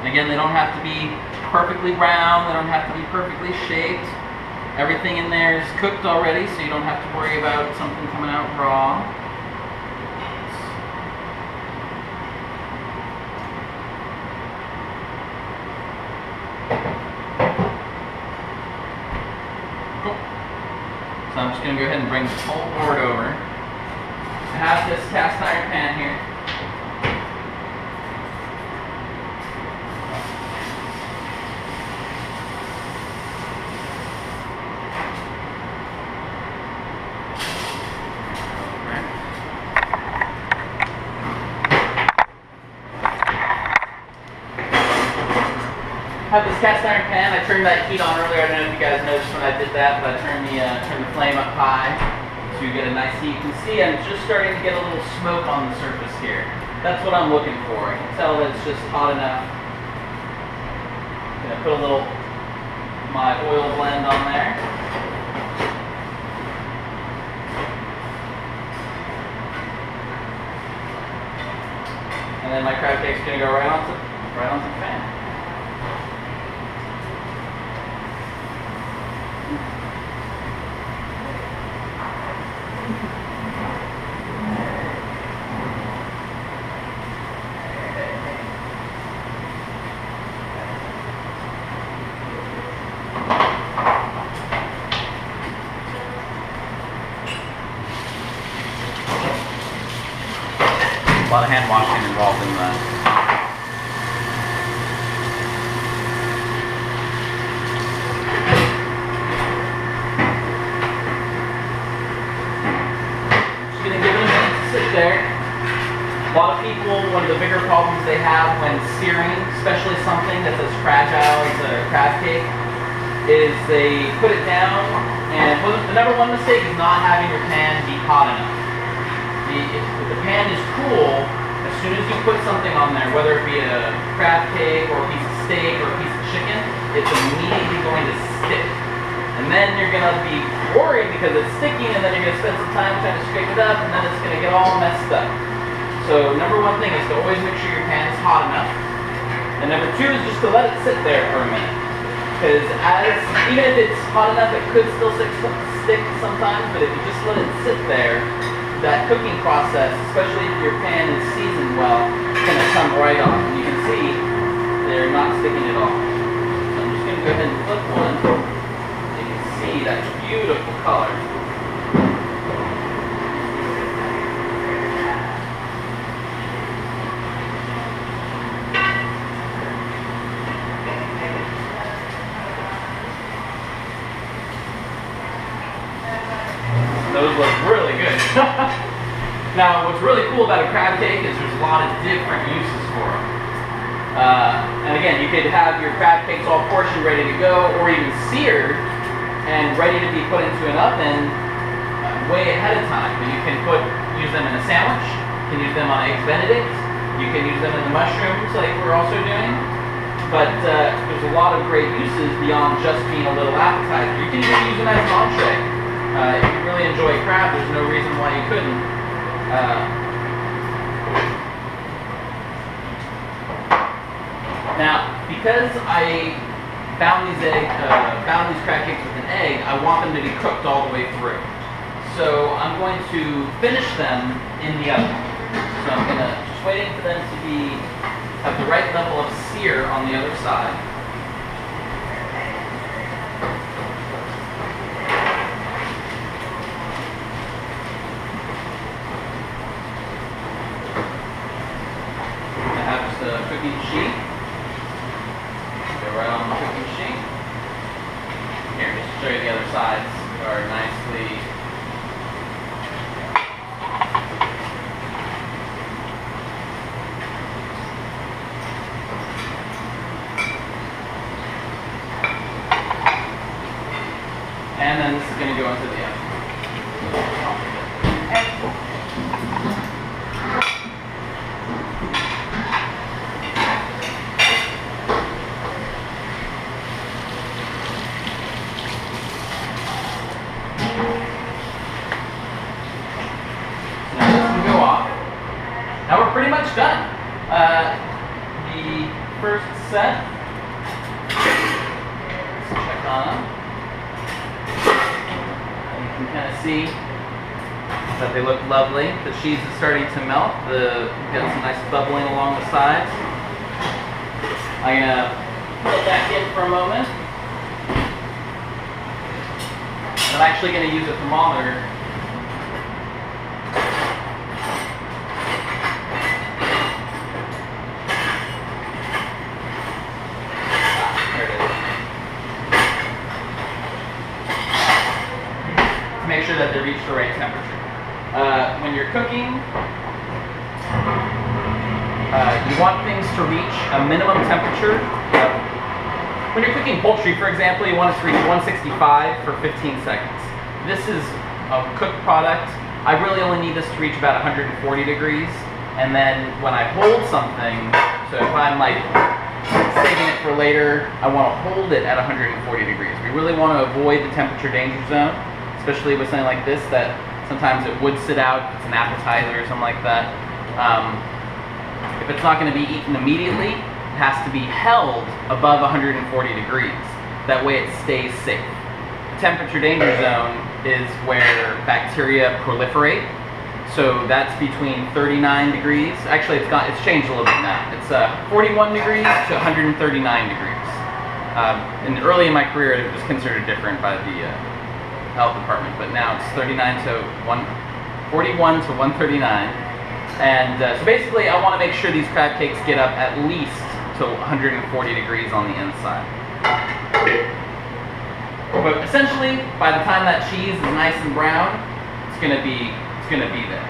Again, they don't have to be perfectly round, they don't have to be perfectly shaped. Everything in there is cooked already, so you don't have to worry about something coming out raw. Cool. So I'm just going to go ahead and bring this whole board over. I have this cast iron pan here. I have this cast iron pan. I turned that heat on earlier. I don't know if you guys noticed when I did that, but I turned the flame up high to get a nice heat. You can see I'm just starting to get a little smoke on the surface here. That's what I'm looking for. I can tell that it's just hot enough. I'm going to put a little my oil blend on there. And then my crab cake's going to go right onto the fan. A lot of hand washing involved in that. Just going to give it a minute to sit there. A lot of people, one of the bigger problems they have when searing, especially something that's as fragile as a crab cake, is they put it down, and the number one mistake is not having your pan be hot enough. If the pan is cool, as soon as you put something on there, whether it be a crab cake or a piece of steak or a piece of chicken, it's immediately going to stick. And then you're going to be worried because it's sticking, and then you're going to spend some time trying to scrape it up, and then it's going to get all messed up. So number one thing is to always make sure your pan is hot enough. And number two is just to let it sit there for a minute. Because even if it's hot enough, it could still stick sometimes, but if you just let it sit there, that cooking process, especially if your pan is seasoned well, is going to come right off. And you can see they're not sticking at all. So I'm just going to go ahead and flip one. You can see that beautiful color. Those look really good. Now, what's really cool about a crab cake is there's a lot of different uses for them. And again, you could have your crab cakes all portioned, ready to go, or even seared and ready to be put into an oven way ahead of time. But you can use them in a sandwich, you can use them on Eggs Benedict, you can use them in the mushrooms like we're also doing. But there's a lot of great uses beyond just being a little appetizer. You can even use them as an entree. If you really enjoy crab, there's no reason why you couldn't. Now, because I bound these crab cakes with an egg, I want them to be cooked all the way through. So I'm going to finish them in the oven. So I'm going to just waiting for them to have the right level of sear on the other side. Cooking sheet. Go right on the cooking sheet. Here, just to show you the other sides are nicely. And then this is going to go into the oven. Now we're pretty much done. The first set. Let's check on them. And you can kind of see that they look lovely. The cheese is starting to melt. You've got some nice bubbling along the sides. I'm gonna put it back in for a moment. And I'm actually gonna use a thermometer. Make sure that they reach the right temperature. When you're cooking, you want things to reach a minimum temperature. When you're cooking poultry, for example, you want it to reach 165 for 15 seconds. This is a cooked product. I really only need this to reach about 140 degrees. And then when I hold something, so if I'm like saving it for later, I want to hold it at 140 degrees. We really want to avoid the temperature danger zone, especially with something like this that sometimes it would sit out if it's an appetizer or something like that. If it's not going to be eaten immediately, it has to be held above 140 degrees. That way it stays safe. The temperature danger zone is where bacteria proliferate. So that's between 39 degrees. Actually, it's changed a little bit now. It's 41 degrees to 139 degrees. And early in my career, it was considered different by the health department, but now it's 41 to 139. And so basically I want to make sure these crab cakes get up at least to 140 degrees on the inside. But essentially, by the time that cheese is nice and brown, it's gonna be there.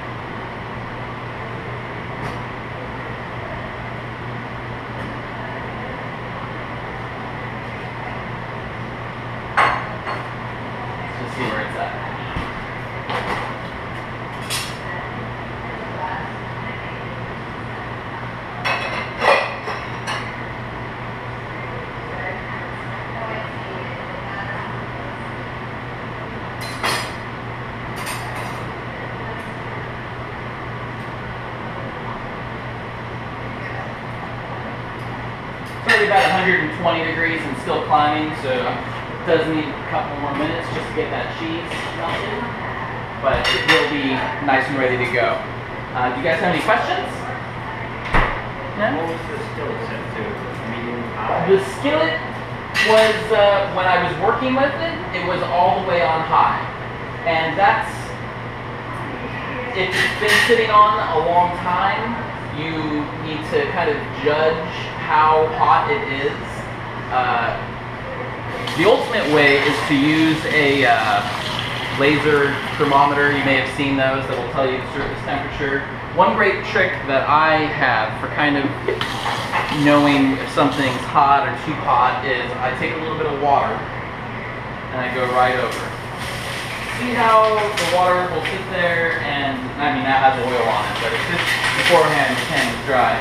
See where it's at. It's already about 120 degrees and still climbing, so it does need a couple more minutes just to get that cheese melted, but it will be nice and ready to go. Do you guys have any questions? No? What was the skillet set to? Medium, high? The skillet was, when I was working with it, it was all the way on high. And that's, if it's been sitting on a long time, you need to kind of judge how hot it is. The ultimate way is to use a laser thermometer. You may have seen those that will tell you the surface temperature. One great trick that I have for kind of knowing if something's hot or too hot is I take a little bit of water and I go right over. See how the water will sit there, and I mean that has oil on it, but it's just beforehand the pan is dry.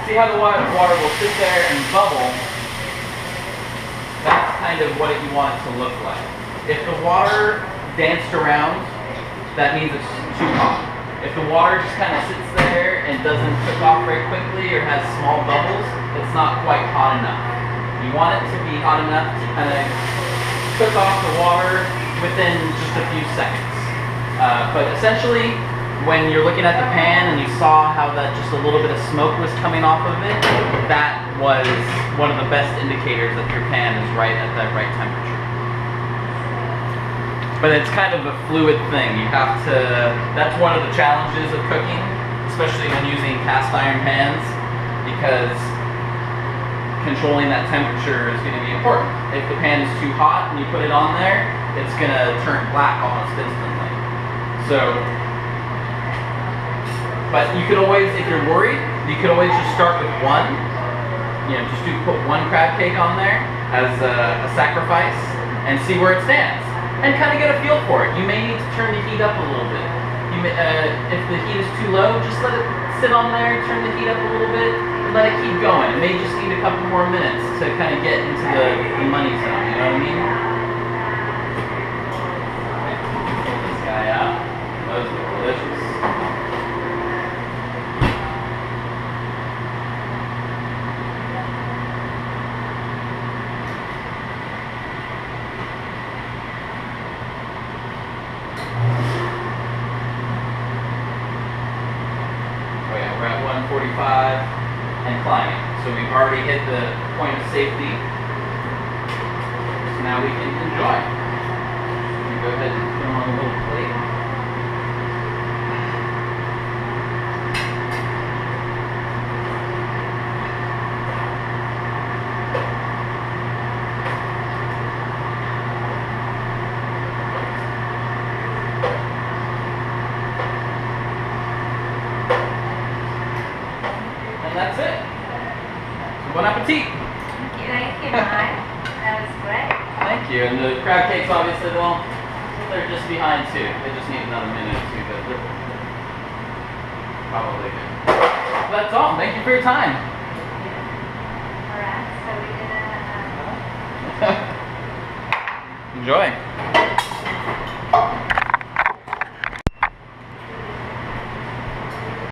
See how the water will sit there and bubble? That's kind of what you want it to look like. If the water danced around, that means it's too hot. If the water just kind of sits there and doesn't cook off very quickly or has small bubbles, it's not quite hot enough. You want it to be hot enough to kind of cook off the water within just a few seconds. But essentially, when you're looking at the pan and you saw how that just a little bit of smoke was coming off of it, that was one of the best indicators that your pan is right at that right temperature. But it's kind of a fluid thing. You have to, that's one of the challenges of cooking, especially when using cast iron pans, because controlling that temperature is going to be important. If the pan is too hot and you put it on there, it's going to turn black almost instantly. So, but you could always, if you're worried, you could always just start with one. You know, just put one crab cake on there as a sacrifice and see where it stands. And kind of get a feel for it. You may need to turn the heat up a little bit. You may, if the heat is too low, just let it sit on there, turn the heat up a little bit, and let it keep going. It may just need a couple more minutes to kind of get into the money zone, you know what I mean? Pull this guy out. Those look delicious. 45, and climbing. So we've already hit the point of safety. So now we can enjoy. Let me go ahead and put them on a little plate. And that's it. So bon appetit. Thank you, Mike. That was great. Thank you. And the crab cakes, obviously, well, they're just behind too. They just need another minute or two, but they're probably good. That's all. Thank you for your time. All right, so we're gonna. Enjoy.